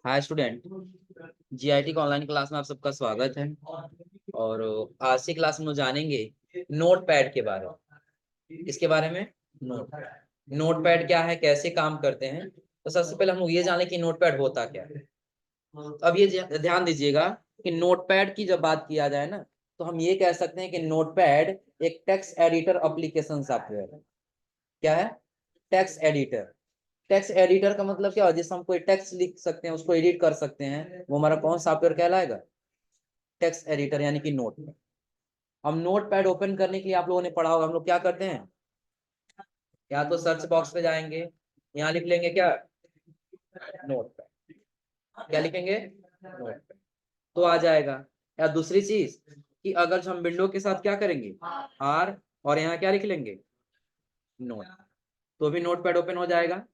Hi student. GIT का online class में आप सबका स्वागत है। और आज की क्लास में हम जानेंगे नोट पैड के बारे में। इसके बारे में नोट पैड क्या है, कैसे काम करते हैं। तो सबसे पहले हम लोग ये जाने कि नोट पैड होता क्या है। अब ये ध्यान दीजिएगा कि नोट पैड की जब बात किया जाए ना, तो हम ये कह सकते हैं कि नोट पैड एक टेक्स्ट एडिटर एप्लीकेशन सॉफ्टवेयर है। क्या है? Text editor. टेक्स्ट एडिटर का मतलब क्या है? जिससे हम कोई टेक्स्ट लिख सकते हैं, उसको एडिट कर सकते हैं, वो हमारा कौन सा सॉफ्टवेयर कहलाएगा? टेक्स्ट एडिटर, यानी कि नोट पैड। हम नोट पैड ओपन करने के लिए आप लोगों ने पढ़ा होगा, हम लोग क्या करते हैं? या तो सर्च बॉक्स पे जाएंगे, यहाँ लिख लेंगे क्या? Note pad. क्या लिखेंगे? नोट पैड, तो आ जाएगा। या दूसरी चीज कि अगर हम विंडो के साथ क्या करेंगे, आर, और यहाँ क्या लिख लेंगे? नोट, तो भी नोट पैड ओपन हो जाएगा।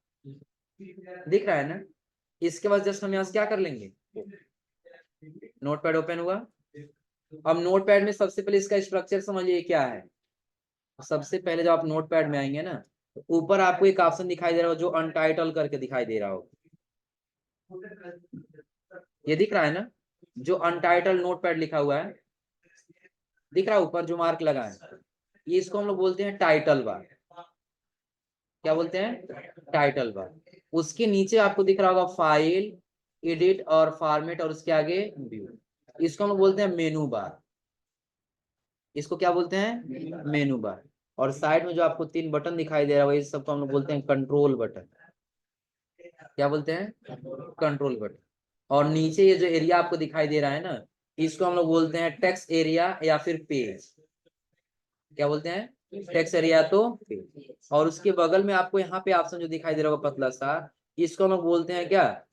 दिख रहा है ना? इसके बाद जस्ट हम यहाँ से क्या कर लेंगे? नोट पैड ओपन हुआ। अब नोट पैड में सबसे पहले इसका स्ट्रक्चर समझिए क्या है। सबसे पहले जब आप नोट पैड में आएंगे ना, तो ऊपर आपको एक ऑप्शन दिखाई दे रहा हो जो अनटाइटल करके दिखाई दे रहा हो। ये दिख रहा है ना? जो अनटाइटल नोट पैड लिखा हुआ है, दिख रहा है ऊपर जो मार्क लगा है, ये इसको हम लोग बोलते हैं टाइटल बार। क्या बोलते हैं? Title bar. उसके नीचे आपको दिख रहा होगा फाइल, एडिट और फॉर्मेट, और उसके आगे व्यू। इसको हम लोग बोलते हैं मेनू बार। इसको क्या बोलते हैं? मेनू बार। और साइड में जो आपको तीन बटन दिखाई दे रहा है, वही सबको हम लोग बोलते हैं कंट्रोल बटन। क्या बोलते हैं? Control button. और नीचे ये जो एरिया आपको दिखाई दे रहा है ना, इसको हम लोग बोलते हैं टेक्स्ट एरिया या फिर पेज। क्या बोलते हैं? टेक्स्ट एरिया तो पेज। और उसके बगल में आपको यहाँ पे ऑप्शन जो दिखाई दे रहा होगा पतला सा, इसको हम लोग बोलते हैं क्या?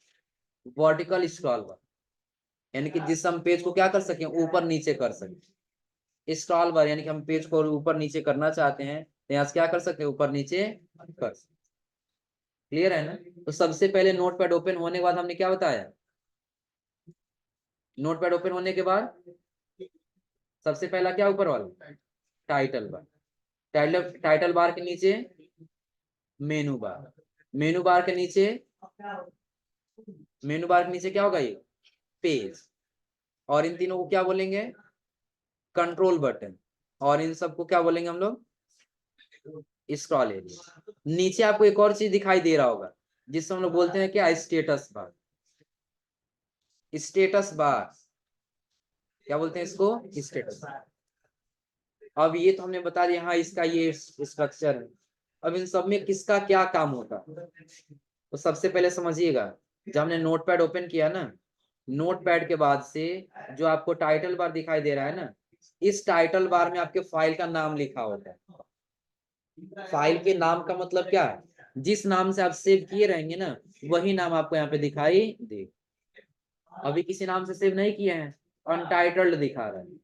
वर्टिकल स्क्रॉल बार। यानी कि जिससे हम पेज को क्या कर सके, ऊपर नीचे कर सके। स्क्रॉल बार यानी कि हम पेज को ऊपर नीचे करना चाहते हैं, तो यहाँ से क्या कर सकते हैं? ऊपर नीचे कर सकते। क्लियर है ना? तो सबसे पहले नोट पैड ओपन होने के बाद हमने क्या बताया? नोट पैड ओपन होने के बाद सबसे पहला क्या ऊपर वाला? Title bar. टाइटल बार के नीचे मेनू बार। मेनू बार के नीचे, मेनू बार के नीचे क्या होगा? ये पेज। और इन तीनों को क्या बोलेंगे? Control button. और इन सबको क्या बोलेंगे हम लोग? Scroll area. नीचे आपको एक और चीज दिखाई दे रहा होगा, जिससे हम लोग बोलते हैं क्या? Status bar. Status bar. क्या बोलते हैं इसको? स्टेटस। अब ये तो हमने बता दिया, हाँ इसका ये स्ट्रक्चर है। अब इन सब में किसका क्या काम होता है, तो सबसे पहले समझिएगा। जब हमने नोट पैड ओपन किया ना, नोट पैड के बाद से जो आपको टाइटल बार दिखाई दे रहा है ना, इस टाइटल बार में आपके फाइल का नाम लिखा होता है। फाइल के नाम का मतलब क्या है? जिस नाम से आप सेव किए रहेंगे ना, वही नाम आपको यहाँ पे दिखाई दे। अभी किसी नाम से सेव नहीं किए हैं, अनटाइटल्ड दिखा रहा है।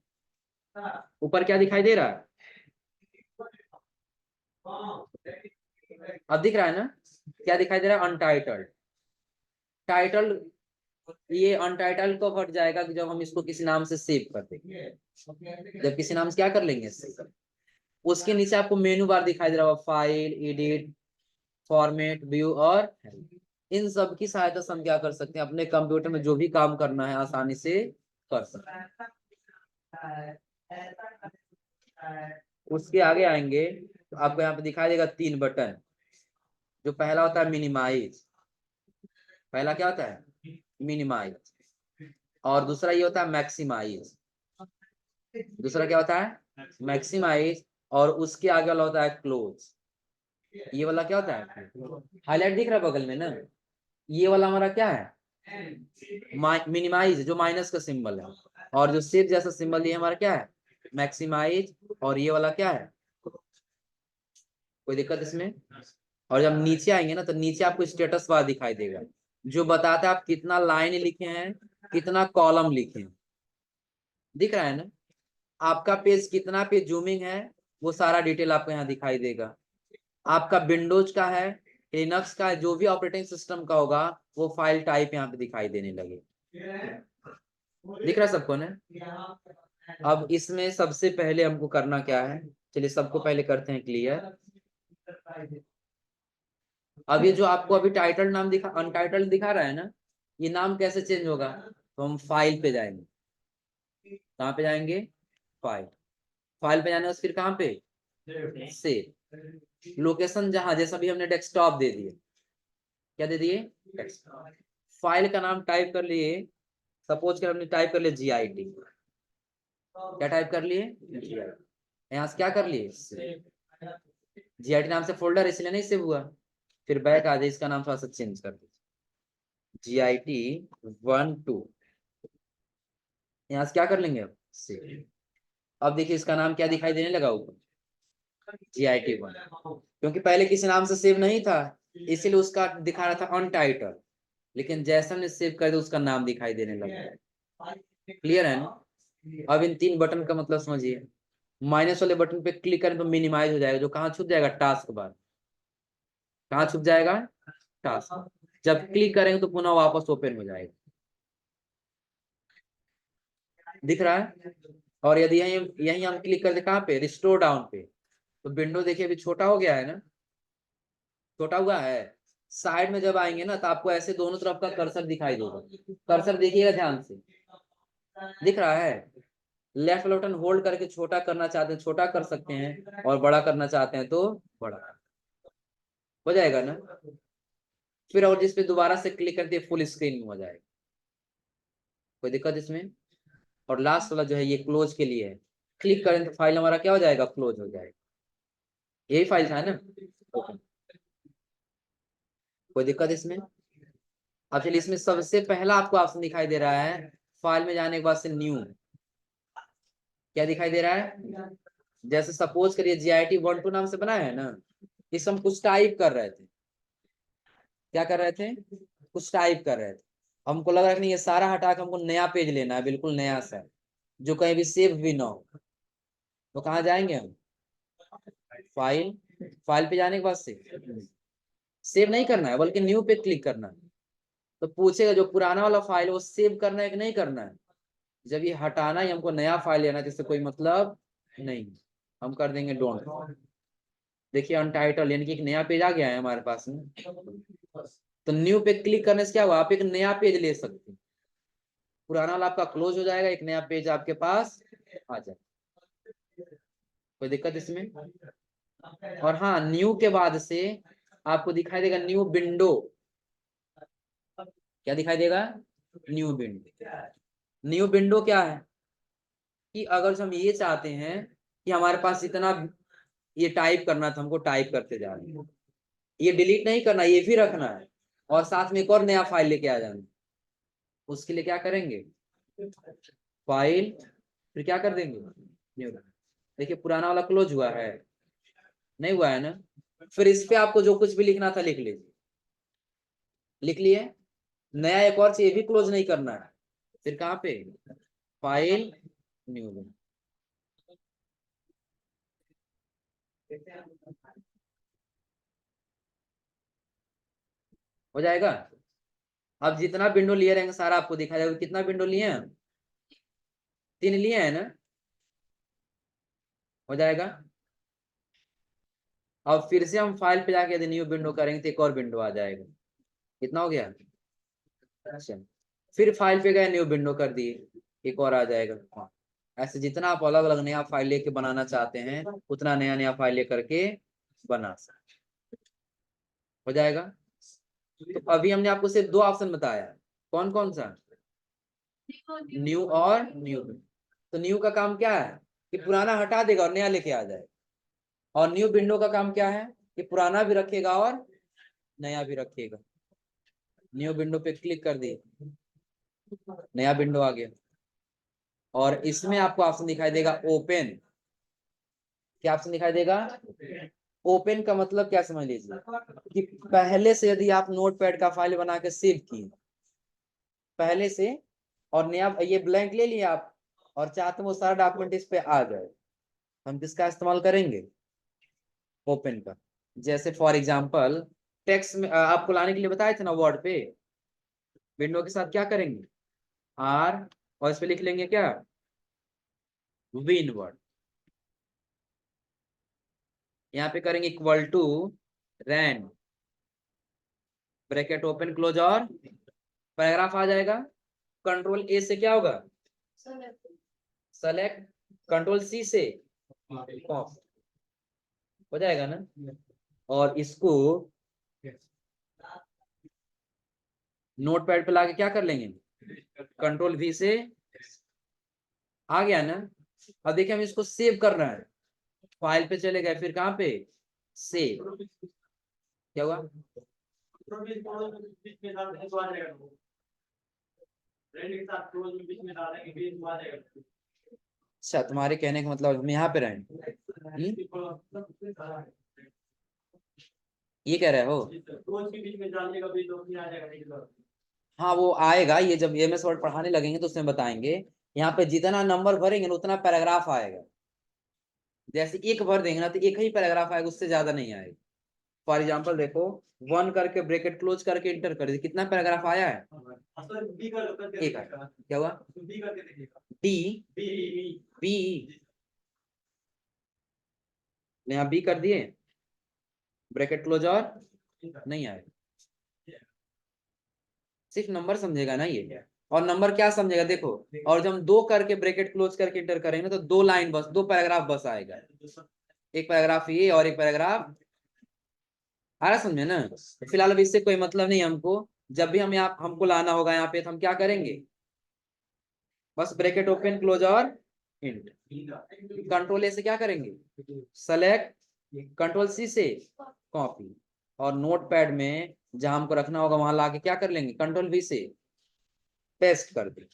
ऊपर क्या दिखाई दे रहा है? अब दिख रहा है ना? क्या दिखाई दे रहा है? अनटाइटल्ड। टाइटल, ये अनटाइटल्ड कब हट जाएगा? कि जब हम इसको किसी नाम से सेव कर देंगे। जब किसी नाम से क्या कर लेंगे? सेव। उसके नीचे आपको मेनू बार दिखाई दे रहा होगा, फाइल, एडिट, फॉर्मेट, व्यू और हेल्प। इन सब की सहायता से हम क्या कर सकते हैं? अपने कंप्यूटर में जो भी काम करना है आसानी से कर सकते हैं। उसके आगे आएंगे तो आपको यहाँ पे दिखाई देगा तीन बटन। जो पहला होता है मिनिमाइज। पहला क्या होता है? मिनिमाइज। और दूसरा ये होता है मैक्सिमाइज। दूसरा क्या होता है? मैक्सिमाइज। और उसके आगे वाला होता है क्लोज। ये वाला क्या होता है? हाईलाइट दिख रहा है बगल में ना, ये वाला हमारा क्या है? मिनिमाइज, जो माइनस का सिंबल है। और जो सेव जैसा सिंबल, ये हमारा क्या है? मैक्सिमाइज। और ये वाला क्या है? कोई दिक्कत इसमें? और जब नीचे आएंगे ना, तो नीचे आपको स्टेटस बार दिखाई देगा, जो बताता है आप कितना लाइन लिखे हैं, कितना कॉलम लिखे हैं। दिख रहा है ना? आपका पेज कितना पे जूमिंग है, वो सारा डिटेल आपको यहाँ दिखाई देगा। आपका विंडोज का है, लिनक्स का है, जो भी ऑपरेटिंग सिस्टम का होगा, वो फाइल टाइप यहाँ पे दिखाई देने लगे। दिख रहा है सबको ना? अब इसमें सबसे पहले हमको करना क्या है? चलिए सबको पहले करते हैं क्लियर। अब ये जो आपको अभी टाइटल नाम दिखा, अनटाइटल्ड दिखा रहा है ना, ये नाम कैसे चेंज होगा? तो हम फाइल पे जाएंगे। कहाँ पे जाएंगे? फाइल। फाइल पे जाने के बाद फिर कहाँ पे? सेव। लोकेशन जहां, जैसा भी हमने डेस्कटॉप दे दिए। क्या दे दिए? डेस्कटॉप। फाइल का नाम टाइप कर लिए, सपोज कर हमने टाइप कर लिया GIT। क्या टाइप कर लिए? GIT। यहाँ से क्या कर लिए? GIT नाम से फोल्डर इसलिए नहीं सेव हुआ। फिर बैक आ जाए, इसका नाम थोड़ा सा चेंज कर दीजिए, GIT 1 2। यहाँ से क्या कर लेंगे अब? सेव। अब देखिए इसका नाम क्या दिखाई देने लगा ऊपर? GIT 1। क्योंकि पहले किसी नाम से सेव नहीं था, इसीलिए उसका दिखा रहा था अनटाइटल। लेकिन जैसा हमने सेव कर दिया, उसका नाम दिखाई देने लगा। क्लियर है ना? अब इन 3 बटन का मतलब समझिए। माइनस वाले बटन पे क्लिक करें तो मिनिमाइज हो जाएगा, जो कहाँ छुप जाएगा? Task bar. कहाँ छुप जाएगा? टास्क। जब क्लिक करेंगे तो पुनः वापस ओपन हो जाएगा। दिख रहा है? और यदि यही यही हम क्लिक करते कहाँ पे? रिस्टोर डाउन पे, तो विंडो देखिए अभी छोटा हो गया है ना, छोटा हुआ है। साइड में जब आएंगे ना, तो आपको ऐसे दोनों तरफ का कर्सर दिखाई देगा। कर्सर देखिएगा ध्यान से। दिख रहा है? लेफ्ट बटन होल्ड करके छोटा करना चाहते हैं छोटा कर सकते हैं, और बड़ा करना चाहते हैं तो बड़ा हो जाएगा ना। फिर और जिस पे दोबारा से क्लिक करते हैं फुल स्क्रीन में हो जाएगा। कोई दिक्कत इसमें? और लास्ट वाला जो है ये क्लोज के लिए है। क्लिक करें तो फाइल हमारा क्या हो जाएगा? क्लोज हो जाएगा। यही फाइल था ना, ओपन। कोई दिक्कत इसमें? अब चलिए, इसमें सबसे पहला आपको ऑप्शन दिखाई दे रहा है, फाइल में जाने के बाद से न्यू। क्या दिखाई दे रहा है? जैसे सपोज करिए GIT 1 2 नाम से बना है ना, इस हम कुछ टाइप कर रहे थे। क्या कर रहे थे? कुछ टाइप कर रहे थे। हमको लग रहा है कि नहीं, ये सारा हटा के हमको नया पेज लेना है, बिल्कुल नया सा, जो कहीं भी सेव भी ना हो। तो कहाँ जाएंगे हम? फाइल। फाइल पे जाने के बाद सेव नहीं करना है, बल्कि न्यू पे क्लिक करना है। तो पूछेगा जो पुराना वाला फाइल वो सेव करना है कि नहीं करना है। जब ये हटाना है, हमको नया फाइल लेना है, जिससे कोई मतलब नहीं, हम कर देंगे डोंट। देखिए अनटाइटल, यानी कि एक नया पेज आ गया है हमारे पास में। तो न्यू पे क्लिक करने से क्या हुआ? आप एक नया पेज ले सकते हैं। पुराना वाला आपका क्लोज हो जाएगा, एक नया पेज आपके पास आ जाए। कोई दिक्कत इसमें? और हाँ, न्यू के बाद से आपको दिखाई देगा न्यू विंडो। क्या दिखाई देगा? New window. न्यू विंडो क्या है? कि अगर हम ये चाहते हैं कि हमारे पास इतना ये टाइप करना था, हमको टाइप करते जा रहे हैं, ये डिलीट नहीं करना, ये भी रखना है, और साथ में एक और नया फाइल लेके आ जाना, उसके लिए क्या करेंगे? फाइल, फिर क्या कर देंगे? न्यू। देखिए पुराना वाला क्लोज हुआ है? नहीं हुआ है ना। फिर इस पे आपको जो कुछ भी लिखना था लिख लीजिए। लिख लिए? नया एक और चीज भी क्लोज नहीं करना है। फिर कहाँ पे? File, new. हो जाएगा। अब जितना विंडो लिए रहेंगे सारा आपको दिखा जाएगा। कितना विंडो लिए हैं? 3 लिए हैं ना। हो जाएगा। अब फिर से हम फाइल पे जाके यदि न्यू विंडो करेंगे तो एक और विंडो आ जाएगा। कितना हो गया? अच्छा। फिर फाइल पे गए, न्यू विंडो कर दिए, एक और आ जाएगा। हाँ। ऐसे जितना आप अलग अलग नया फाइल लेके बनाना चाहते हैं, उतना नया नया फाइल लेकर के बना सकते। हो जाएगा। तो अभी हमने आपको सिर्फ 2 ऑप्शन बताया। कौन कौन सा? न्यू और न्यू। तो न्यू का काम क्या है? कि पुराना हटा देगा और नया लेके आ जाएगा। और न्यू विंडो का काम क्या है? कि पुराना भी रखेगा और नया भी रखेगा। न्यू विंडो पे क्लिक कर दिए, नया विंडो आ गया। और इसमें आपको ऑप्शन दिखाई देगा ओपन। क्या ऑप्शन दिखाई देगा? ओपन का मतलब क्या समझ लीजिए, कि पहले से यदि आप नोटपैड का फाइल बना के सेव किए पहले से, और नया ये ब्लैंक ले लिया आप, और चाहते हैं वो सारा डॉक्यूमेंट इस पे आ जाए, हम किसका इस्तेमाल करेंगे? ओपन का। जैसे फॉर एग्जांपल टेक्स्ट में आपको लाने के लिए बताए थे ना, वर्ड पे विंडो के साथ क्या करेंगे? आर, और इस पे लिख लेंगे क्या? Win word. यहाँ पे करेंगे equal to rand, bracket open close और पैराग्राफ आ जाएगा। कंट्रोल ए से क्या होगा, सेलेक्ट, कंट्रोल सी से कॉपी हो जाएगा ना। और इसको नोटपैड पे लाके क्या कर लेंगे, कंट्रोल वी से आ गया ना। अब देखिए हम इसको सेव कर रहे हैं, फाइल पे चले गए, फिर कहाँ पे सेव, क्या हुआ, अच्छा तुम्हारे कहने का मतलब हम यहाँ पे रहें, ये कह रहे हो। हाँ वो आएगा, ये जब एमएस वर्ड पढ़ाने लगेंगे तो उसमें बताएंगे। यहाँ पे जितना नंबर भरेंगे ना उतना पैराग्राफ आएगा। जैसे एक भर देंगे ना तो एक ही पैराग्राफ आएगा, उससे ज्यादा नहीं आएगा। फॉर एग्जाम्पल देखो, 1 करके ब्रैकेट क्लोज करके इंटर कर दीजिए, कितना पैराग्राफ आया है, एक आया। क्या हुआ, डी बी, यहाँ बी कर दिए, ब्रैकेट क्लोज और नहीं आएगा। सिर्फ नंबर समझेगा ना ये, और नंबर क्या समझेगा देखो। और जब हम 2 करके ब्रैकेट क्लोज करके इंटर करेंगे तो 2 लाइन बस, 2 पैराग्राफ बस आएगा, एक पैराग्राफ ये और एक पैराग्राफ आ रहा समझे ना। तो फिलहाल अब इससे कोई मतलब नहीं हमको। जब भी हम यहाँ हमको लाना होगा यहाँ पे तो हम क्या करेंगे, बस ब्रैकेट ओपन क्लोज और इंट, कंट्रोल ए से क्या करेंगे, सेलेक्ट, कंट्रोल सी से कॉपी, और नोटपैड में जहां हमको रखना होगा वहां लाके क्या कर लेंगे, कंट्रोल वी से पेस्ट कर दे,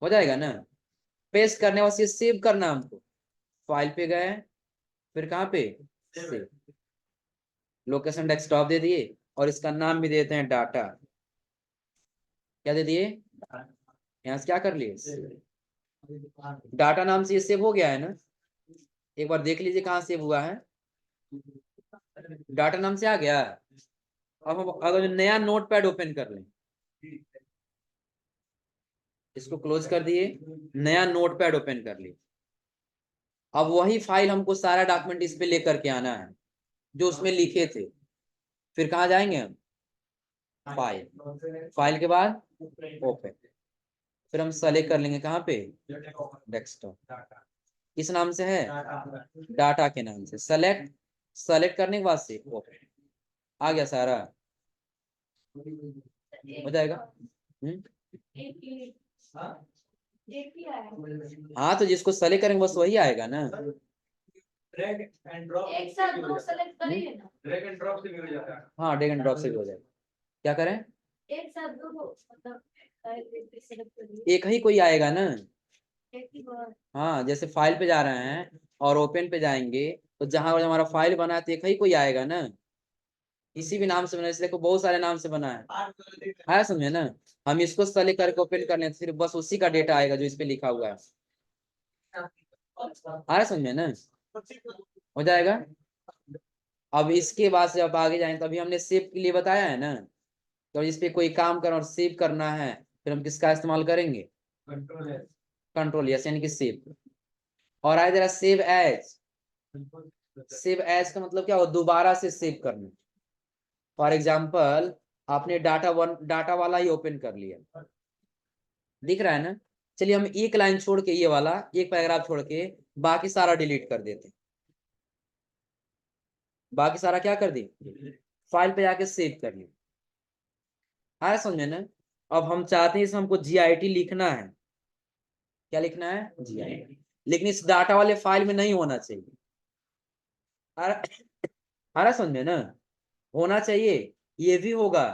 हो जाएगा ना। पेस्ट करने वाले से सेव करना हमको, फाइल पे गए, फिर कहाँ पे सेव, लोकेशन डेस्कटॉप दे दिए, और इसका नाम भी देते हैं डाटा, क्या दे दिए, यहाँ से क्या कर लिए, डाटा नाम से ये सेव हो गया है ना। एक बार देख लीजिए कहाँ सेव हुआ है, डाटा नाम से आ गया। अब हम अगर नया नोटपैड ओपन कर लें, इसको क्लोज कर दिए, नया नोटपैड ओपन कर लिए, अब वही फाइल हमको सारा डॉक्यूमेंट इस पे लेकर के आना है जो उसमें लिखे थे। फिर कहाँ जाएंगे हम, फाइल, फाइल के बाद ओपन, फिर हम सेलेक्ट कर लेंगे कहाँ पे, डेस्कटॉप, किस नाम से है, डाटा के नाम से, सेलेक्ट, सेलेक्ट करने के बाद से ओपन, आ गया सारा, हो जाएगा। हाँ तो जिसको सेलेक्ट करेंगे बस वही आएगा ना। एक साथ दो सेलेक्ट करिए ना, ड्रैग एंड ड्रॉप से भी हो जाएगा। हाँ ड्रैग एंड ड्रॉप से भी हो जाएगा। क्या करें, एक साथ दो मतलब सेलेक्ट करिए, एक ही कोई आएगा ना। एक ही बार। हाँ जैसे फाइल पे जा रहे हैं और ओपन पे जाएंगे तो जहां हमारा फाइल बना है तो एक ही कोई आएगा ना, किसी भी नाम से बना, इसलिए को बहुत सारे नाम से बना है, आया समझे ना। हम इसको सेलेक्ट करके ओपन कर लें तो फिर बस उसी का डेटा आएगा जो इस पे लिखा हुआ है, आया समझे ना, हो जाएगा। अब इसके बाद से अब आगे जाएंगे, तभी हमने सेव के लिए बताया है ना। तो इस पे कोई काम करना और सेव करना है, फिर हम किसका इस्तेमाल करेंगे, कंट्रोल यस यानी कि सेव। और आए जरा सेव एज, सेव एज का मतलब क्या हो, दोबारा से सेव करना। फॉर एग्जाम्पल आपने डाटा वाला ही ओपन कर लिया, दिख रहा है ना। चलिए हम एक लाइन छोड़ के, ये वाला एक पैराग्राफ छोड़ के बाकी सारा डिलीट कर देते, बाकी सारा क्या कर दी, फाइल पे जाके सेव कर लिया, आया समझे ना। अब हम चाहते हैं इसमें हमको जीआईटी लिखना है, क्या लिखना है, जीआईटी, लेकिन इस डाटा वाले फाइल में नहीं होना चाहिए, आ रहा समझे ना, होना चाहिए, ये भी होगा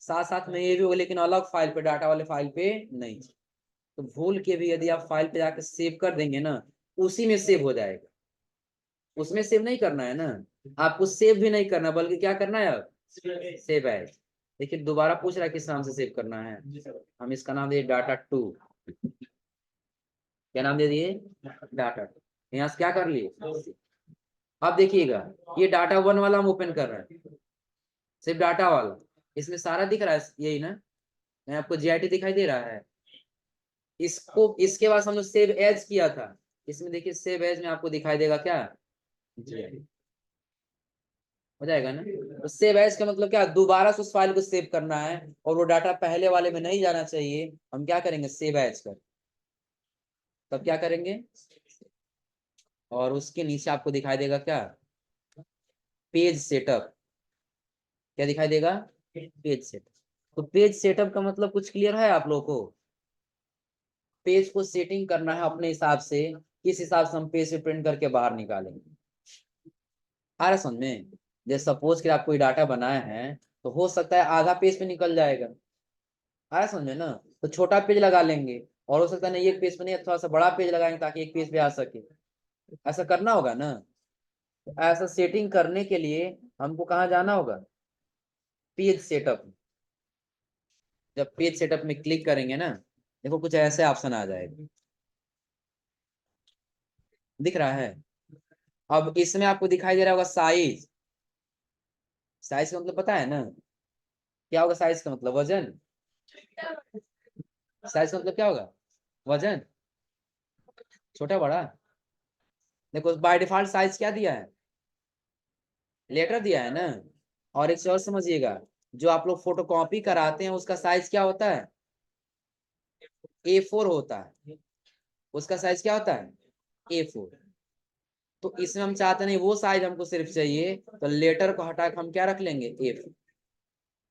साथ साथ में, ये भी होगा लेकिन अलग फाइल पे, डाटा वाले फाइल पे नहीं। तो भूल के भी यदि आप फाइल पे जाकर सेव कर देंगे ना, उसी में सेव हो जाएगा, उसमें सेव नहीं करना है ना, आपको सेव भी नहीं करना बल्कि क्या करना है, अब सेव एज। देखिए दोबारा पूछ रहा है किस नाम से सेव करना है, हम इसका नाम दे डाटा 2, क्या नाम दे दिए, डाटा 2, यहाँ से क्या कर लिए। अब देखिएगा ये डाटा 1 वाला हम ओपन कर रहे हैं, सिर्फ डाटा वाला, इसमें सारा दिख रहा है यही ना, मैं आपको जीआईटी दिखाई दे रहा है। इसको इसके बाद हम लोग सेव एज किया था, इसमें देखिए सेव एज में आपको दिखाई देगा क्या, जीआईटी, हो जाएगा ना। तो सेव एज का मतलब क्या, दोबारा से उस फाइल को सेव करना है और वो डाटा पहले वाले में नहीं जाना चाहिए, हम क्या करेंगे, सेव एज कर। तब क्या करेंगे, और उसके नीचे आपको दिखाई देगा क्या, पेज सेटअप। क्या दिखाई देगा, पेज सेटअप। तो पेज सेटअप का मतलब कुछ क्लियर है आप लोगों को। पेज को सेटिंग करना है अपने हिसाब से, किस हिसाब से हम पेज से प्रिंट करके बाहर निकालेंगे। आ रहा समझ में। जैसे सपोज कि आप कोई डाटा बनाए हैं, तो हो सकता है आधा पेज पे निकल जाएगा। आ रहा समझ में ना। तो छोटा पेज लगा लेंगे, और हो सकता है नहीं एक पेज पे नहीं, थोड़ा सा बड़ा पेज लगाएंगे ताकि एक पेज पे आ सके। ऐसा करना होगा ना। तो ऐसा सेटिंग करने के लिए हमको कहाँ जाना होगा, पेज सेटअप। जब पेज सेटअप में क्लिक करेंगे ना, देखो कुछ ऐसे ऑप्शन आ जाएगा, दिख रहा है। अब इसमें आपको दिखाई दे रहा होगा साइज। साइज का मतलब पता है ना, क्या होगा साइज का मतलब, वजन। साइज का मतलब क्या होगा, वजन, छोटा बड़ा। देखो बाय डिफॉल्ट साइज क्या दिया है, लेटर दिया है ना। और एक चीज और समझिएगा, जो आप लोग फोटो कॉपी कराते हैं उसका साइज क्या होता है, A4 होता है। उसका साइज क्या होता है, A4। तो इसमें हम चाहते नहीं वो साइज हमको सिर्फ चाहिए, तो लेटर को हटा के हम क्या रख लेंगे,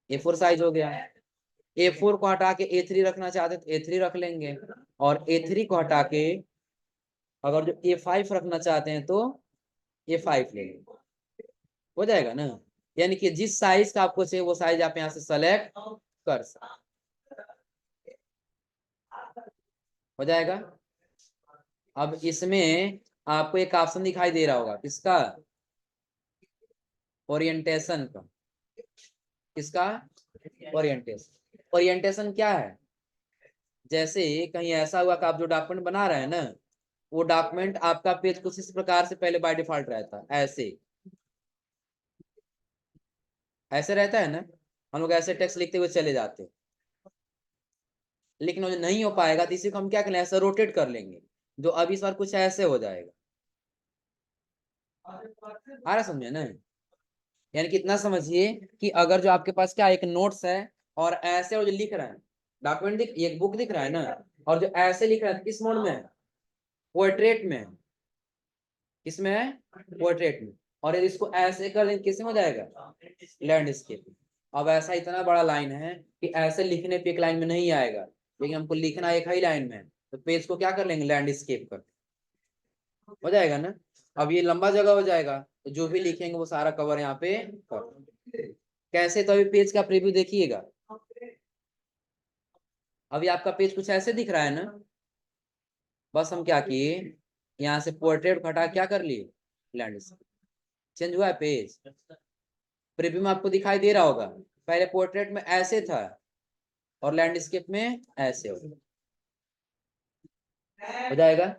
A4 साइज हो गया। A4 को हटा के A3 रखना चाहते तो A3 रख लेंगे, और A3 को हटा के अगर जो A5 रखना चाहते हैं तो A5 ले लेंगे। हो जाएगा ना। यानी कि जिस साइज का आपको चाहिए वो साइज आप यहाँ से सेलेक्ट कर सकते। हो जाएगा। अब इसमें आपको एक ऑप्शन दिखाई दे रहा होगा, किसका, ओरिएंटेशन का। किसका, ओरिएंटेशन। ओरिएंटेशन क्या है, जैसे कहीं ऐसा हुआ कि आप जो डॉक्यूमेंट बना रहे हैं ना, वो डॉक्यूमेंट आपका पेज कुछ इस प्रकार से पहले बाय डिफॉल्ट रहता है, ऐसे ऐसे रहता है ना। हम लोग ऐसे टेक्स्ट लिखते हुए चले जाते हैं, लेकिन वो नहीं हो पाएगा तो इसी को हम क्या करें, ऐसा रोटेट कर लेंगे, जो अब इस बार कुछ ऐसे हो जाएगा। आ रहा समझे ना। यानी कि इतना समझिए कि अगर जो आपके पास क्या एक नोट्स है, और ऐसे वो जो लिख रहा है, डॉक्यूमेंट दिख, एक बुक दिख रहा है ना, और जो ऐसे लिख रहा है किस मोड में है, पोर्ट्रेट में है। किसमें है, पोर्ट्रेट में। और यदि इसको ऐसे कर दें किस में हो जाएगा, लैंडस्केप। अब ऐसा इतना बड़ा लाइन है कि ऐसे लिखने पे एक लाइन में नहीं आएगा, लेकिन हमको लिखना एक ही लाइन में है, तो पेज को क्या कर लेंगे, लैंडस्केप कर। हो जाएगा ना। अब ये लंबा जगह हो जाएगा, तो जो भी लिखेंगे वो सारा कवर यहाँ पे कर। कैसे, तो अभी पेज का प्रीव्यू देखिएगा। अभी आपका पेज कुछ ऐसे दिख रहा है ना। बस हम क्या किए, यहाँ से पोर्ट्रेट हटा क्या कर लिए, लैंडस्केप। चेंज हुआ है पेज। प्रीव्यू में आपको दिखाई दे रहा होगा, पहले पोर्ट्रेट में ऐसे था और लैंडस्केप में ऐसे हो जाएगा।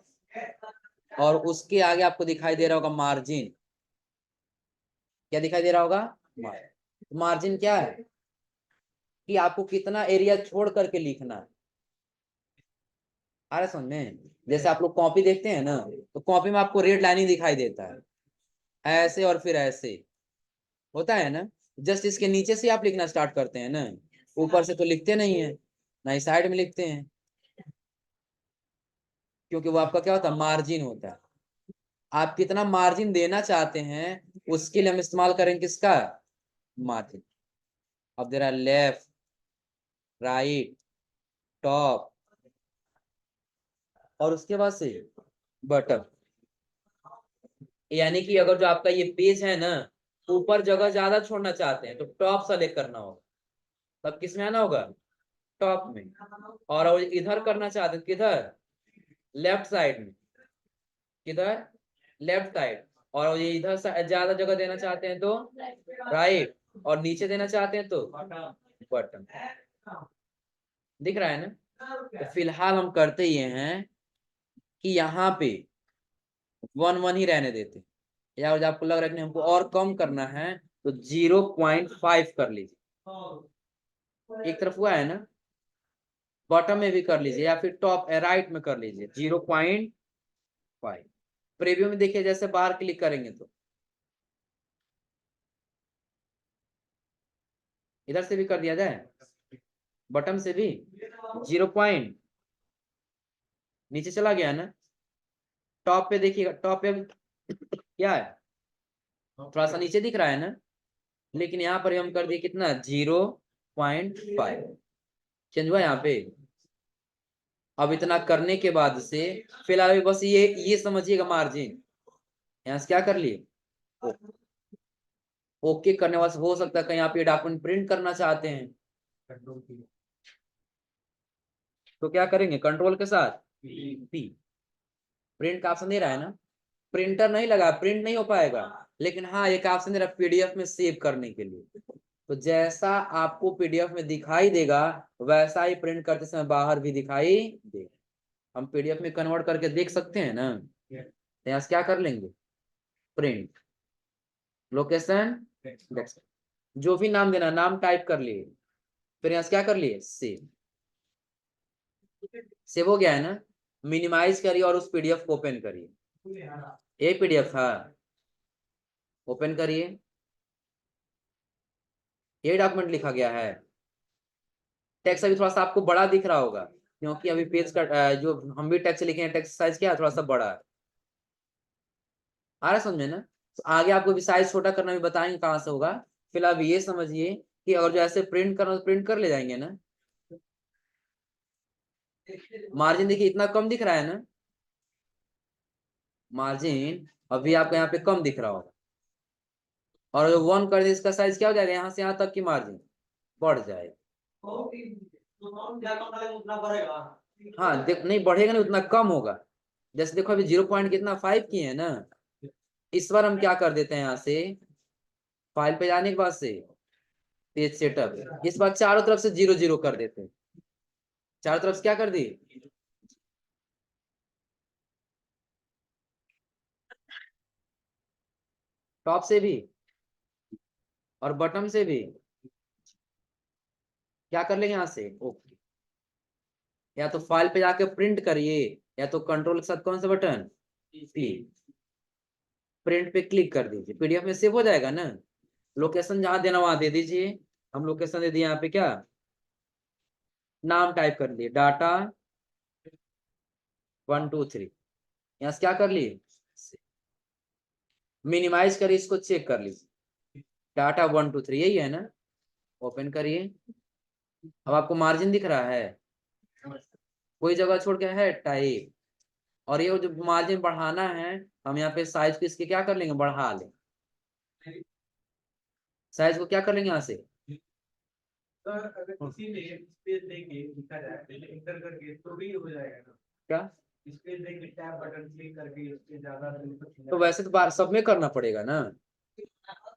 और उसके आगे आपको दिखाई दे रहा होगा मार्जिन। क्या दिखाई दे रहा होगा, मार्जिन क्या है, कि आपको कितना एरिया छोड़ करके लिखना है। आ रहा समझ में। जैसे आप लोग कॉपी देखते हैं ना, तो कॉपी में आपको रेड लाइनिंग दिखाई देता है, ऐसे और फिर ऐसे होता है ना। जस्ट इसके नीचे से आप लिखना स्टार्ट करते हैं ना, ऊपर से तो लिखते नहीं है, ना ही साइड में लिखते हैं, क्योंकि वो आपका क्या होता है, मार्जिन होता है। आप कितना मार्जिन देना चाहते हैं उसके लिए हम इस्तेमाल करेंगे किसका, मार्जिन। अब दे रहा लेफ्ट, राइट, टॉप, और उसके बाद से बटन। यानी कि अगर जो आपका ये पेज है ना, ऊपर जगह ज्यादा छोड़ना चाहते हैं तो टॉप सेलेक्ट करना होगा। तब किस में आना होगा, टॉप में। और इधर करना चाहते हैं किधर, लेफ्ट साइड में। किधर, लेफ्ट साइड। और ये इधर ज्यादा जगह देना चाहते हैं तो राइट, और नीचे देना चाहते हैं तो बटन। दिख रहा है ना। तो फिलहाल हम करते ये हैं कि यहाँ पे 1 1 ही रहने देते, या जब आपको लग रहा है कि हमको और कम करना है तो 0.5 कर लीजिए। एक तरफ हुआ है ना, बॉटम में भी कर लीजिए, या फिर टॉप राइट में कर लीजिए 0.5। प्रीव्यू में देखिए जैसे बाहर क्लिक करेंगे तो इधर से भी कर दिया जाए, बटन से भी 0 पॉइंट नीचे चला गया ना। टॉप पे देखिएगा, टॉप पे क्या है, थोड़ा सा नीचे दिख रहा है ना, लेकिन यहाँ पर हम कर दिए कितना 0.5 चेंज हुआ यहाँ पे। अब इतना करने के बाद से फिलहाल बस ये समझिएगा मार्जिन यहाँ से क्या कर लिए, ओके करने वाले हो सकता है कहीं आप ये डॉक्यूमेंट प्रिंट करना चाहते हैं, तो क्या करेंगे कंट्रोल के साथ पी, प्रिंट का ऑप्शन दे रहा है ना, प्रिंटर नहीं लगा प्रिंट नहीं हो पाएगा, लेकिन हाँ एक ऑप्शन दे रहा है पीडीएफ में सेव करने के लिए। तो जैसा आपको पीडीएफ में दिखाई देगा वैसा ही प्रिंट करते समय बाहर भी दिखाई देगा। हम पीडीएफ में कन्वर्ट करके देख सकते हैं ना, तो यहाँ से क्या कर लेंगे प्रिंट लोकेशन डेस्क, जो भी नाम देना नाम टाइप कर लिए, फिर यहाँ से क्या कर लिए सेव, सेव हो गया है ना। मिनिमाइज करिए और उस पीडीएफ को ओपन करिए, ये पीडीएफ था, ओपन करिए, ये डॉक्यूमेंट लिखा गया है। टेक्स्ट अभी थोड़ा सा आपको बड़ा दिख रहा होगा क्योंकि अभी पेज का जो हम भी टेक्स्ट लिखे हैं टेक्स्ट साइज क्या है थोड़ा सा बड़ा है, आ रहा है समझ में ना। तो आगे आपको भी साइज छोटा करना भी बताएंगे कहाँ से होगा। फिलहाल ये समझिए कि अगर जो ऐसे प्रिंट करना तो प्रिंट कर ले जाएंगे ना। मार्जिन देखिए इतना कम दिख रहा है ना, मार्जिन अभी आपको यहाँ पे कम दिख रहा होगा, और जो 1 कर दे इसका साइज क्या हो जाएगा, यहाँ से यहाँ तक की मार्जिन बढ़ जाएगा। हाँ देख नहीं बढ़ेगा नहीं उतना कम होगा। जैसे देखो अभी 0 पॉइंट कितना 5 किए हैं ना, इस बार हम क्या कर देते हैं यहाँ से फाइल पे जाने के बाद से पेज सेटअप, इस बार चारों तरफ से 0 0 कर देते हैं, चारों तरफ से क्या कर दी टॉप से भी और बटन से भी क्या कर लेंगे यहाँ से ओके, या तो फाइल पे जाके प्रिंट करिए या तो कंट्रोल के साथ कौन सा बटन पी, प्रिंट पे क्लिक कर दीजिए, पीडीएफ में सेव हो जाएगा ना। लोकेशन जहां देना वहां दे दीजिए, हम लोकेशन दे दिए यहाँ पे क्या नाम टाइप कर दिए डाटा 1 2 3, यहाँ से क्या कर लिए मिनिमाइज करिए, इसको चेक कर लीजिए डाटा 1 2 3 यही है ना, ओपन करिए। अब आपको मार्जिन दिख रहा है, कोई जगह छोड़ के है टाइप, और ये जो मार्जिन बढ़ाना है हम यहाँ पे साइज को इसके क्या कर लेंगे बढ़ा लें, साइज को क्या कर लेंगे यहाँ से अगर किसी ने स्पेस देके लिखा जाए तो इंटर करके तो भी हो जाएगा ना, क्या, स्पेस देके टैब बटन क्लिक करके इसके ज्यादा तो वैसे तो बार सब में करना पड़ेगा ना।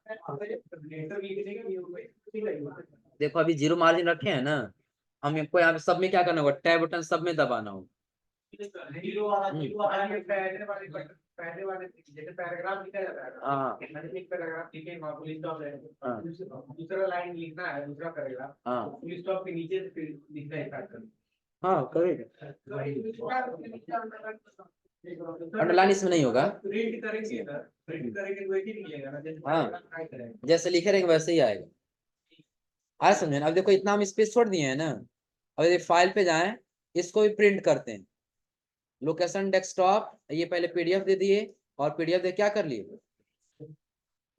लेटर लिखने का नहीं होगा। देखो अभी 0 मार्जिन रखे हैं ना, हम हमको यहाँ पे सब में क्या करना होगा टैब बटन सब में दबाना होगा। जीरो वाला ये पहले वाले जैसे पैराग्राफ लिखा जाता है, हाँ एक पैराग्राफ लिखे वहां पुलिस स्टॉप है, हाँ दूसरा लाइन लिखना है दूसरा करेगा, हाँ पुलिस स्टॉप के नीचे से फिर लिखना स्टार्ट कर। हाँ करेगा, अंडरलाइन इसमें नहीं होगा, प्रिंट करेंगे ना, प्रिंट करेंगे तो एक ही निकलेगा ना, जैसे हाँ जैसे लिखे रहेंगे वैसे ही आएगा। आया समझे ना। अब देखो इतना हम स्पेस छोड़ दिए है ना, अब यदि फाइल पे जाएं इसको भी प्रिंट करते हैं, लोकेशन डेस्कटॉप ये पहले पीडीएफ दे दिए और पीडीएफ दे क्या कर लिए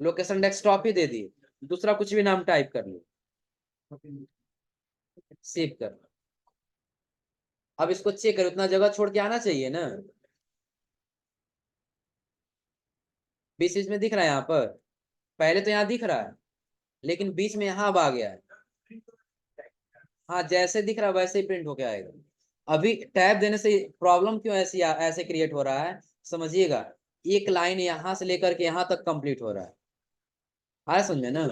लोकेशन डेस्कटॉप ही दे दिए, दूसरा कुछ भी नाम टाइप कर लिए, सेव कर। अब इसको चेक करो उतना जगह छोड़ के आना चाहिए ना, बीच बीच में दिख रहा है यहाँ पर, पहले तो यहाँ दिख रहा है लेकिन बीच में यहाँ अब आ गया है। हाँ जैसे दिख रहा है वैसे ही प्रिंट होके आएगा। अभी टैब देने से प्रॉब्लम क्यों ऐसी ऐसे क्रिएट हो रहा है समझिएगा, एक लाइन यहाँ से लेकर के यहाँ तक कंप्लीट हो रहा है, आया समझे ना।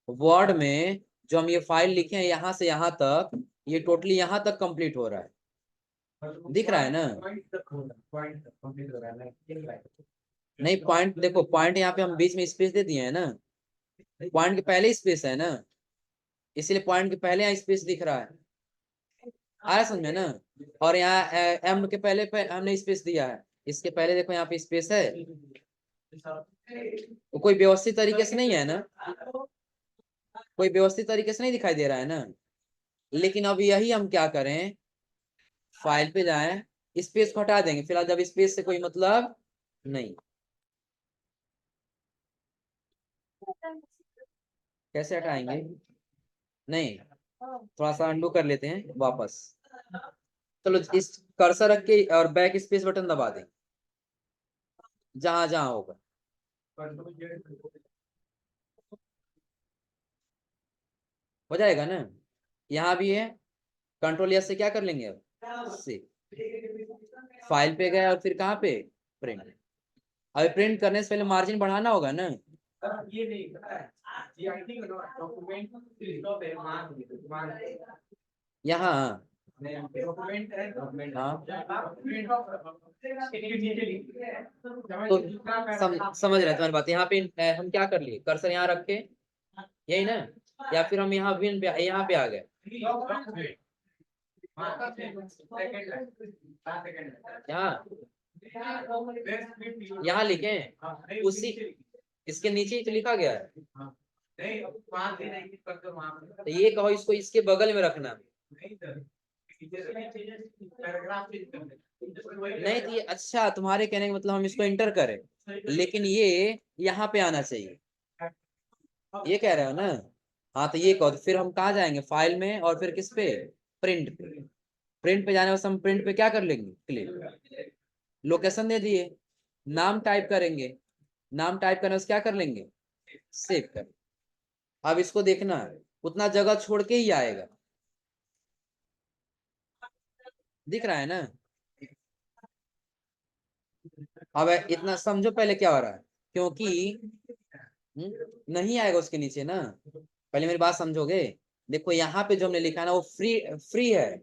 वर्ड में जो हम ये फाइल लिखे हैं यहाँ से यहाँ तक ये टोटली यहाँ तक कंप्लीट हो रहा है, दिख रहा है ना। नहीं पॉइंट देखो, पॉइंट यहाँ पे हम बीच में स्पेस दे दिए है ना, पॉइंट के पहले स्पेस है ना, इसलिए पॉइंट के पहले यहाँ स्पेस दिख रहा है, आया समझ में ना। और यहाँ एम के पहले हमने स्पेस दिया है, इसके पहले देखो यहाँ पे स्पेस है, तो कोई व्यवस्थित तरीके से नहीं है ना। कोई व्यवस्थित तरीके से नहीं दिखाई दे रहा है ना। लेकिन अब यही हम क्या करें, फाइल पे जाएं, स्पेस को हटा देंगे फिलहाल, जब स्पेस से कोई मतलब नहीं। कैसे हटाएंगे, नहीं थोड़ा सा अंडू कर लेते हैं वापस। चलो इस कर्सर रख के और बैक स्पेस बटन दबा दें जहां जहां होगा। हो जाएगा ना, यहाँ भी है। कंट्रोल एस से क्या कर लेंगे अब, से फाइल पे गए और फिर कहाँ पे, प्रिंट। अभी प्रिंट करने से पहले मार्जिन बढ़ाना होगा ना। ये नहीं पता है, GIT का डॉक्यूमेंट लिखो पे मान यहाँ डॉक्यूमेंट है, डॉक्यूमेंट हाँ तो डॉक्यूमेंट समझ रहे हैं तुम्हारी बात। यहाँ पे हम क्या कर लिए, कर्सर यहाँ रख के, यही ना, या फिर हम यहाँ विन पे, यहाँ पे आ गए। यहाँ यहाँ लिखे उसी, इसके नीचे ही तो लिखा गया है। तो ये कहो इसको इसके बगल में रखना। नहीं तो ये अच्छा, तुम्हारे कहने का मतलब हम इसको इंटर करें, लेकिन ये यहाँ पे आना चाहिए, ये कह रहे हो ना। हाँ तो ये कहो, तो फिर हम कहाँ जाएंगे, फाइल में और फिर किस पे, प्रिंट पे। प्रिंट पे जाने से हम प्रिंट पे क्या कर लेंगे, क्लिक। लोकेशन दे दिए, नाम टाइप करेंगे, नाम टाइप करने से क्या कर लेंगे, सेव कर। अब इसको देखना है, उतना जगह छोड़ के ही आएगा, दिख रहा है ना। अब इतना समझो पहले क्या हो रहा है, क्योंकि नहीं आएगा उसके नीचे ना। पहले मेरी बात समझोगे, देखो यहाँ पे जो हमने लिखा है ना वो फ्री फ्री है,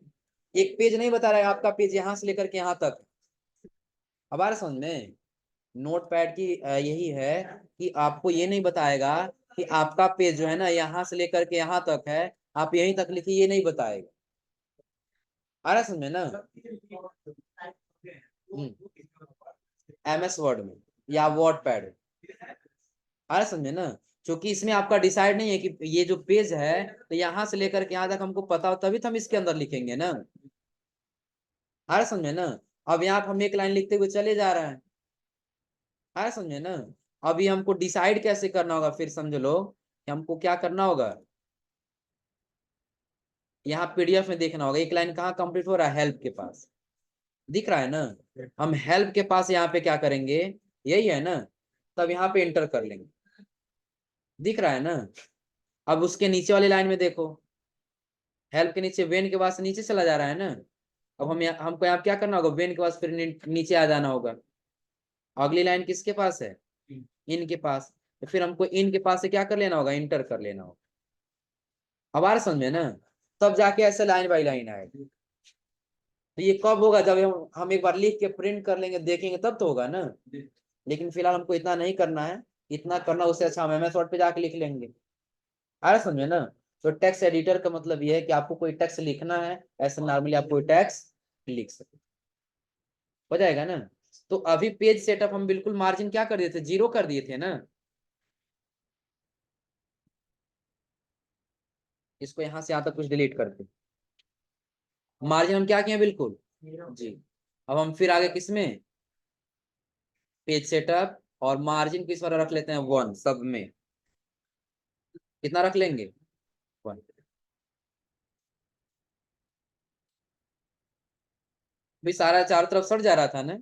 एक पेज नहीं बता रहा है आपका पेज यहाँ से लेकर के यहाँ तक। अब आ रहा समझ में, नोट पैड की यही है कि आपको ये नहीं बताएगा कि आपका पेज जो है ना यहाँ से लेकर के यहाँ तक है, आप यहीं तक लिखिए, ये नहीं बताएगा। आ रहा समझ में ना, MS वर्ड में या वर्ड पैड, आ रहा समझे ना। क्योंकि इसमें आपका डिसाइड नहीं है कि ये जो पेज है तो यहाँ से लेकर के यहाँ तक हमको पता हो, तभी तो हम इसके अंदर लिखेंगे ना। आ रहा समझे ना। अब यहाँ हम एक लाइन लिखते हुए चले जा रहे हैं, आ रहा समझे ना। अभी हमको डिसाइड कैसे करना होगा, फिर समझ लो कि हमको क्या करना होगा। यहाँ PDF में देखना होगा एक लाइन कहाँ कंप्लीट हो रहा है, हेल्प के पास, दिख रहा है ना। हम हेल्प के पास यहाँ पे क्या करेंगे, यही है ना, तब यहाँ पे एंटर कर लेंगे, दिख रहा है ना। अब उसके नीचे वाली लाइन में देखो, हेल्प के नीचे वेन के पास से नीचे चला जा रहा है ना। अब हमको यहाँ क्या करना होगा, वेन के पास फिर नीचे आ जाना होगा। अगली लाइन किसके पास है, इन के पास, तो फिर हमको इन के पास से क्या कर लेना होगा, इंटर कर लेना होगा। अब आ रहा समझ में ना, तब जाके ऐसे लाइन बाई लाइन आएगी। तो ये कब होगा, जब हम एक बार लिख के प्रिंट कर लेंगे देखेंगे तब तो होगा ना। लेकिन फिलहाल हमको इतना नहीं करना है, इतना करना उससे अच्छा हम MS वर्ड पे जाके लिख लेंगे। आ रहा समझ में ना। तो टेक्स्ट एडिटर का मतलब ये है कि आपको कोई टेक्स्ट लिखना है, ऐसे नॉर्मली आप कोई टेक्स्ट लिख सकते, हो जाएगा ना। तो अभी पेज सेटअप हम बिल्कुल मार्जिन क्या कर दिए थे, 0 कर दिए थे ना। इसको यहाँ से यहाँ तक कुछ डिलीट करते, मार्जिन हम क्या किए बिल्कुल जी। अब हम फिर आगे किसमें, पेज सेटअप, और मार्जिन किस बार रख लेते हैं 1, सब में कितना रख लेंगे 1। भी सारा चारों तरफ सट जा रहा था ना।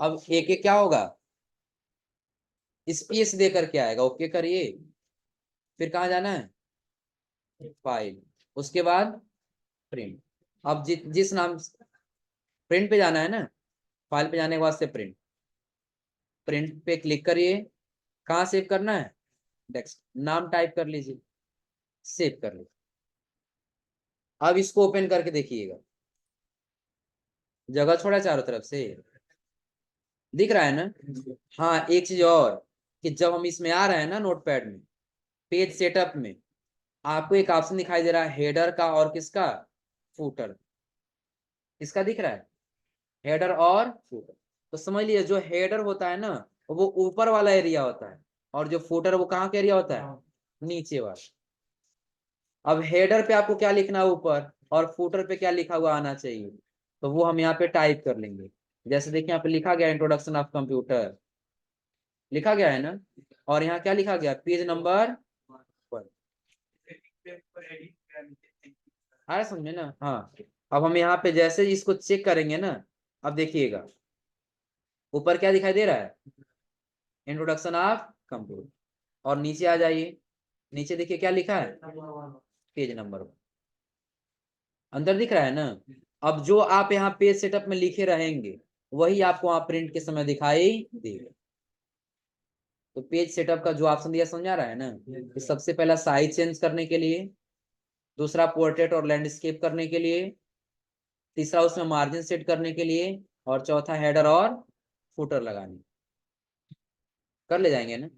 अब एक एक क्या होगा, स्पेस दे करके आएगा, ओके करिए। फिर कहाँ जाना है, फाइल, उसके बाद प्रिंट। अब जिस नाम, प्रिंट पे जाना है ना, फाइल पे जाने के बाद से प्रिंट, प्रिंट पे क्लिक करिए। कहाँ सेव करना है, डेस्क, नाम टाइप कर लीजिए, सेव कर लीजिए। अब इसको ओपन करके देखिएगा, जगह छोड़ा चारों तरफ से, दिख रहा है ना। हाँ एक चीज और, कि जब हम इसमें आ रहे हैं ना नोटपैड में, पेज सेटअप में, आपको एक ऑप्शन दिखाई दे रहा है हेडर का और किसका, फूटर, इसका दिख रहा है, हेडर और फूटर। तो समझ लीजिए जो हेडर होता है ना वो ऊपर वाला एरिया होता है, और जो फूटर वो कहाँ का एरिया होता है, नीचे वाला। अब हेडर पे आपको क्या लिखना है ऊपर, और फुटर पे क्या लिखा हुआ आना चाहिए, तो वो हम यहाँ पे टाइप कर लेंगे। जैसे देखिए यहाँ पे लिखा गया इंट्रोडक्शन ऑफ कंप्यूटर, लिखा गया है ना, और यहाँ क्या लिखा गया, पेज नंबर 1। आ रहा समझे ना, हाँ। अब हम यहाँ पे जैसे इसको चेक करेंगे ना, अब देखिएगा ऊपर क्या दिखाई दे रहा है, इंट्रोडक्शन ऑफ कंप्यूटर, और नीचे आ जाइए, नीचे देखिए क्या लिखा है, पेज नंबर 1, अंदर दिख रहा है ना। अब जो आप यहाँ पेज सेटअप में लिखे रहेंगे वही आपको वहां प्रिंट के समय दिखाई देगा। तो पेज सेटअप का जो ऑप्शन दिया समझा रहा है ना, कि सबसे पहला साइज चेंज करने के लिए, दूसरा पोर्ट्रेट और लैंडस्केप करने के लिए, तीसरा उसमें मार्जिन सेट करने के लिए, और चौथा हेडर और फुटर लगाने, कर ले जाएंगे ना।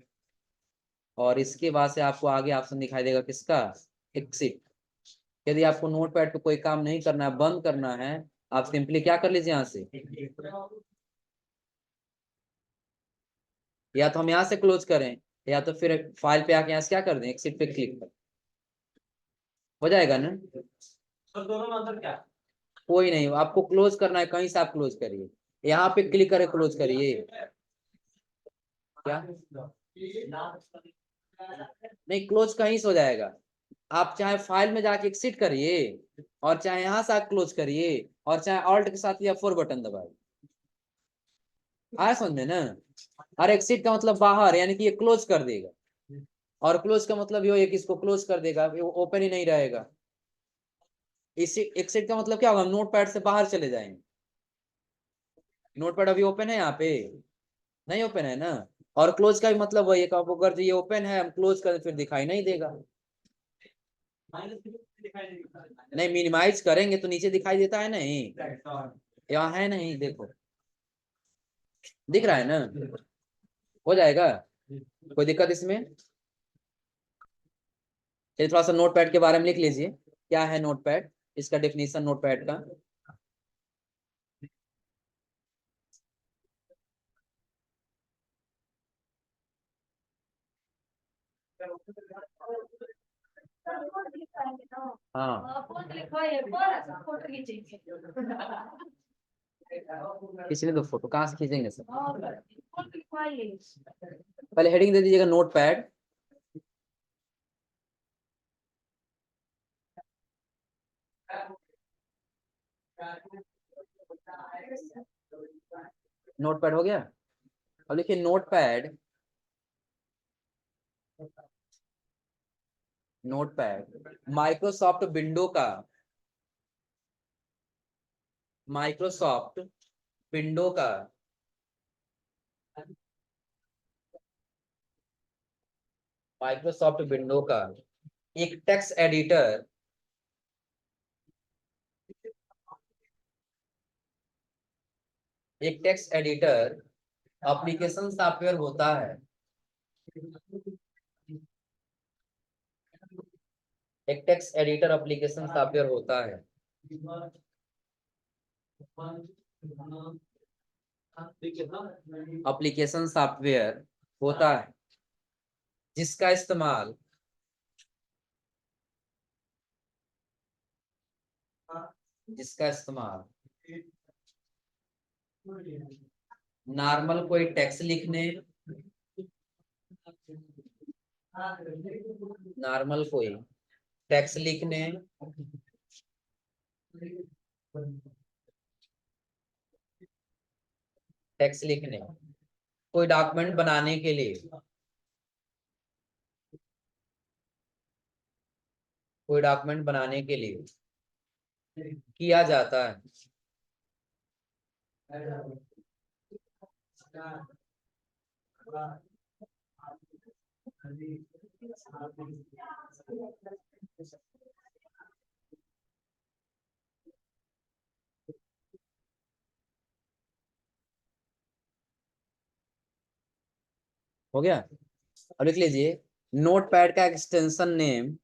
और इसके बाद से आपको आगे ऑप्शन दिखाई देगा किसका, एक्सिट। यदि आपको नोटपैड पे कोई काम नहीं करना है, बंद करना है, आप सिंपली क्या कर लीजिए यहाँ से, या तो हम यहाँ से क्लोज करें, या तो फिर फाइल पे आके यहाँ से क्या कर दें, एक्सिट पे क्लिक कर, हो जाएगा ना। तो दोनों में अंतर क्या? कोई नहीं, आपको क्लोज करना है कहीं से आप क्लोज करिए, यहाँ पे क्लिक करे क्लोज करिए। क्या नहीं, क्लोज कहीं से हो जाएगा, आप चाहे फाइल में जाके एक्सिट करिए, और चाहे यहाँ से क्लोज करिए, और चाहे ऑल्ट के साथ या 4 बटन दबाइए। आया समझ में ना। और एक्सिट का मतलब बाहर, यानी कि ये क्लोज कर देगा, और क्लोज का मतलब ये है कि इसको क्लोज कर देगा, वो ओपन ही नहीं रहेगा। इसी एक्सिट का मतलब क्या होगा, हम नोटपैड से बाहर चले जाएंगे। नोटपैड अभी ओपन है यहाँ पे, नहीं ओपन है ना। और क्लोज का भी मतलब वही है कि अगर ये ओपन है, हम क्लोज करें फिर दिखाई नहीं देगा। नहीं, मिनिमाइज करेंगे तो नीचे दिखाई देता है, नहीं यहाँ है, नहीं देखो दिख रहा है ना, हो जाएगा, कोई दिक्कत इसमें। चलिए थोड़ा सा नोटपैड के बारे में लिख लीजिए, क्या है नोटपैड, इसका डेफिनेशन नोटपैड का। फोटो लिखवाएंगे ना। हाँ, फोटो लिखवाइए पर फोटो खींचेंगे। इसलिए तो फोटो कहाँ से खींचेंगे सर, फोटो लिखवाइए। पहले हेडिंग दे दीजिएगा नोटपैड। नोटपैड हो गया। अब देखिए नोटपैड, नोटपैड माइक्रोसॉफ्ट विंडो का, माइक्रोसॉफ्ट विंडो का माइक्रोसॉफ्ट विंडो का एक टेक्स्ट एडिटर, एक टेक्स्ट एडिटर एप्लीकेशन सॉफ्टवेयर होता है, एक टेक्स्ट एडिटर एप्लीकेशन सॉफ्टवेयर होता है, एप्लीकेशन सॉफ्टवेयर होता है जिसका इस्तेमाल, जिसका इस्तेमाल नॉर्मल कोई टेक्स्ट लिखने, नॉर्मल कोई टेक्स्ट लिखने, टेक्स्ट लिखने, कोई डॉक्यूमेंट बनाने के लिए, कोई डॉक्यूमेंट बनाने के लिए किया जाता है। हो गया। अब लिख लीजिए नोटपैड का extension name,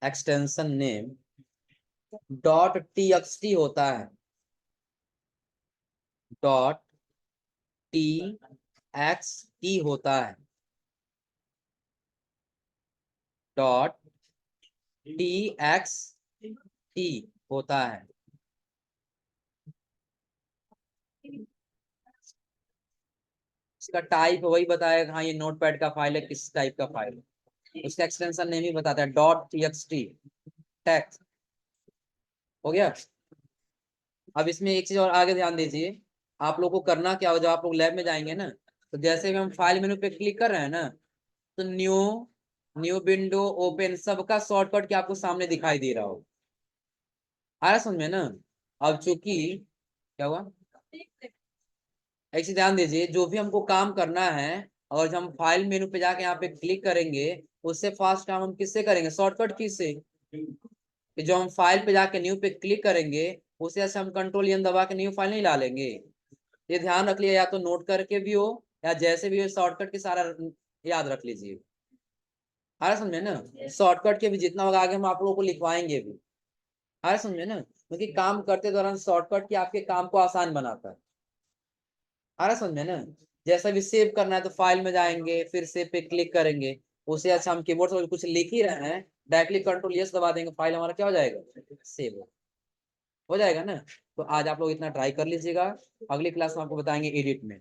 extension name .txt होता है, .txt होता है, .txt होता है। इसका टाइप वही बताएगा, हाँ ये नोटपैड का फाइल है, किस टाइप का फाइल है। उसका एक्सटेंशन नेम ही बताता है, .txt टेक्स्ट। हो गया। अब इसमें एक चीज और आगे ध्यान दीजिए, आप लोग को करना क्या हो, जब आप लोग लैब में जाएंगे ना, तो जैसे भी हम फाइल मेनू पे क्लिक कर रहे हैं ना, तो न्यू, न्यू विंडो, ओपन, सबका शॉर्टकट क्या आपको सामने दिखाई दे रहा हो। आ रहा है समझ में ना। अब चूंकि क्या हुआ, एक चीज ध्यान दीजिए, जो भी हमको काम करना है, और जब हम फाइल मेनू पे जाके यहाँ पे क्लिक करेंगे, उससे फास्ट काम हम किससे करेंगे, शॉर्टकट की से। कि जो हम फाइल पे जाके न्यू पे क्लिक करेंगे, उसे ऐसे हम कंट्रोल एन दबा के न्यू फाइल नहीं डालेंगे। ये ध्यान रख लिया, या तो नोट करके भी हो या जैसे भी हो, शॉर्टकट के सारा याद रख लीजिए। आ रहा समझे ना। शॉर्टकट के भी जितना होगा आगे हम आप लोगों को लिखवाएंगे भी। आ रहा समझे ना, क्योंकि काम करते दौरान शॉर्टकट की आपके काम को आसान बनाता है। आ रहा समझ में ना। जैसा भी सेव करना है तो फाइल में जाएंगे, फिर सेव पे क्लिक करेंगे। उसे अच्छा हम कीबोर्ड से कुछ लिख ही रहे हैं, डायरेक्टली कंट्रोल यस दबा देंगे, फाइल हमारा क्या हो जाएगा, सेव हो जाएगा ना। तो आज आप लोग इतना ट्राई कर लीजिएगा, अगली क्लास में आपको बताएंगे एडिट में।